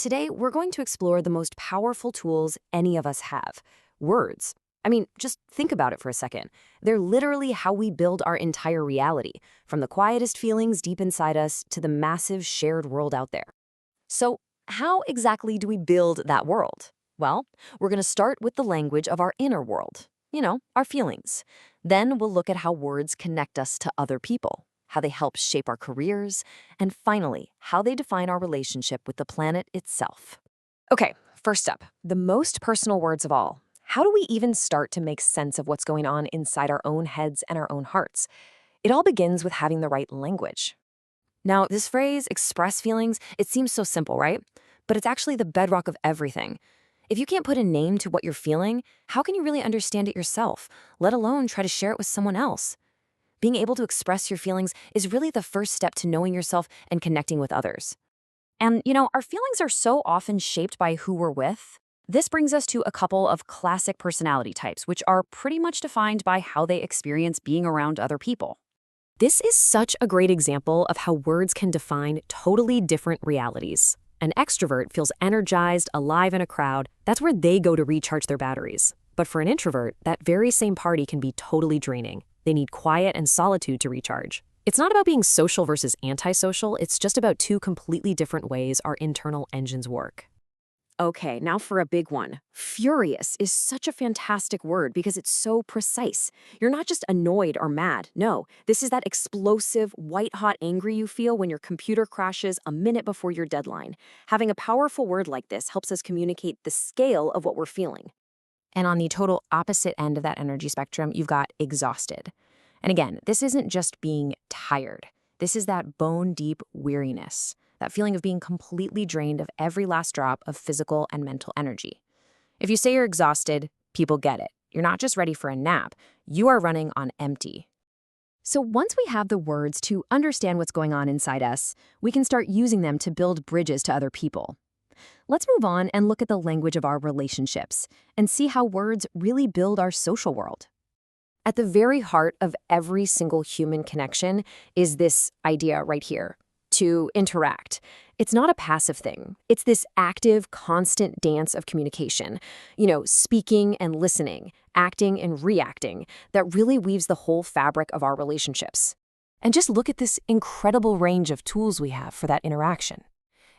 Today, we're going to explore the most powerful tools any of us have words. I mean, just think about it for a second. They're literally how we build our entire reality, from the quietest feelings deep inside us to the massive shared world out there. So, how exactly do we build that world? Well, we're going to start with the language of our inner world, our feelings. Then we'll look at how words connect us to other people, how they help shape our careers, and finally, how they define our relationship with the planet itself. Okay, first up, the most personal words of all. How do we even start to make sense of what's going on inside our own heads and our own hearts? It all begins with having the right language. Now, this phrase, express feelings, it seems so simple, right? But it's actually the bedrock of everything. If you can't put a name to what you're feeling, how can you really understand it yourself, let alone try to share it with someone else? Being able to express your feelings is really the first step to knowing yourself and connecting with others. And, our feelings are so often shaped by who we're with. This brings us to a couple of classic personality types, which are pretty much defined by how they experience being around other people. This is such a great example of how words can define totally different realities. An extrovert feels energized, alive in a crowd. That's where they go to recharge their batteries. But for an introvert, that very same party can be totally draining. They need quiet and solitude to recharge. It's not about being social versus antisocial, it's just about two completely different ways our internal engines work. Okay, now for a big one. Furious is such a fantastic word because it's so precise. You're not just annoyed or mad. No, this is that explosive, white-hot anger you feel when your computer crashes a minute before your deadline. Having a powerful word like this helps us communicate the scale of what we're feeling. And on the total opposite end of that energy spectrum, you've got exhausted. And again, this isn't just being tired. This is that bone-deep weariness, that feeling of being completely drained of every last drop of physical and mental energy. If you say you're exhausted, people get it. You're not just ready for a nap, you are running on empty. So once we have the words to understand what's going on inside us, we can start using them to build bridges to other people. Let's move on and look at the language of our relationships and see how words really build our social world. At the very heart of every single human connection is this idea right here, to interact. It's not a passive thing. It's this active, constant dance of communication, speaking and listening, acting and reacting, that really weaves the whole fabric of our relationships. And just look at this incredible range of tools we have for that interaction.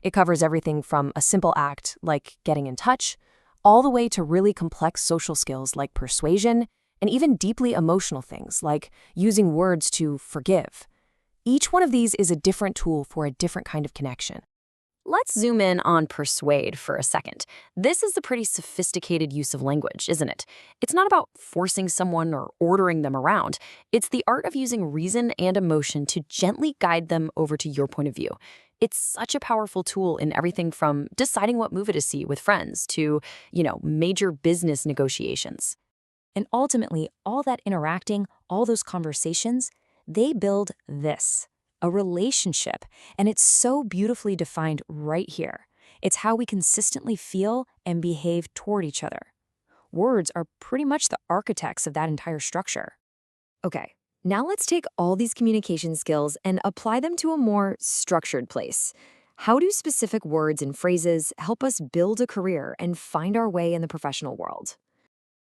It covers everything from a simple act like getting in touch, all the way to really complex social skills like persuasion, and even deeply emotional things like using words to forgive. Each one of these is a different tool for a different kind of connection. Let's zoom in on persuade for a second. This is a pretty sophisticated use of language, isn't it? It's not about forcing someone or ordering them around. It's the art of using reason and emotion to gently guide them over to your point of view. It's such a powerful tool in everything from deciding what movie to see with friends to, major business negotiations. And ultimately, all that interacting, all those conversations, they build this, a relationship. And it's so beautifully defined right here. It's how we consistently feel and behave toward each other. Words are pretty much the architects of that entire structure. Okay, now let's take all these communication skills and apply them to a more structured place. How do specific words and phrases help us build a career and find our way in the professional world?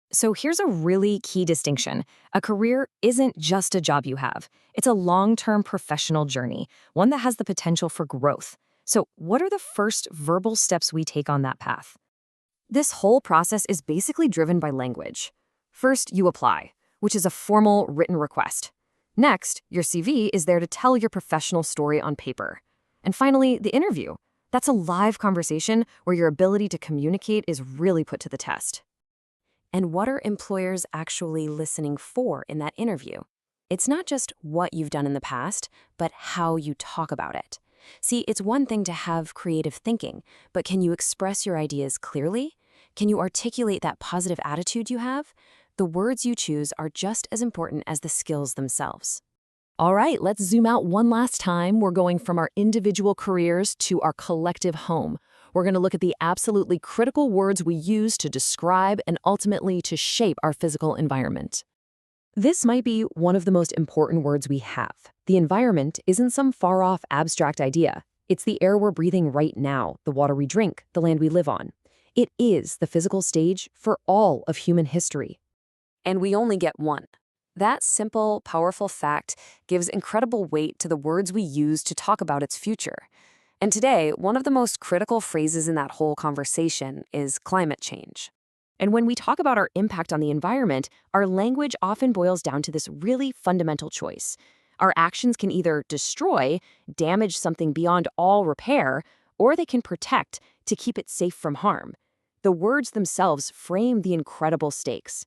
So here's a really key distinction. A career isn't just a job you have. It's a long-term professional journey, one that has the potential for growth. So what are the first verbal steps we take on that path? This whole process is basically driven by language. First, you apply, which is a formal written request. Next, your CV is there to tell your professional story on paper. And finally, the interview. That's a live conversation where your ability to communicate is really put to the test. And what are employers actually listening for in that interview? It's not just what you've done in the past, but how you talk about it. See, it's one thing to have creative thinking, but can you express your ideas clearly? Can you articulate that positive attitude you have? The words you choose are just as important as the skills themselves. All right, let's zoom out one last time. We're going from our individual careers to our collective home. We're going to look at the absolutely critical words we use to describe and ultimately to shape our physical environment. This might be one of the most important words we have. The environment isn't some far-off abstract idea. It's the air we're breathing right now, the water we drink, the land we live on. It is the physical stage for all of human history. And we only get one. That simple, powerful fact gives incredible weight to the words we use to talk about its future. And today, one of the most critical phrases in that whole conversation is climate change. And when we talk about our impact on the environment, our language often boils down to this really fundamental choice. Our actions can either destroy, damage something beyond all repair, or they can protect to keep it safe from harm. The words themselves frame the incredible stakes.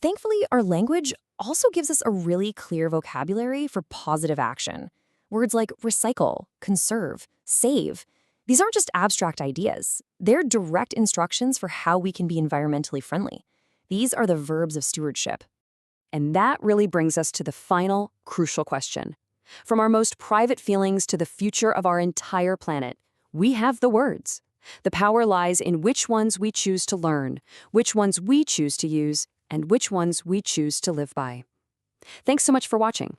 Thankfully, our language also gives us a really clear vocabulary for positive action. Words like recycle, conserve, save. These aren't just abstract ideas. They're direct instructions for how we can be environmentally friendly. These are the verbs of stewardship. And that really brings us to the final, crucial question. From our most private feelings to the future of our entire planet, we have the words. The power lies in which ones we choose to learn, which ones we choose to use, and which ones we choose to live by. Thanks so much for watching.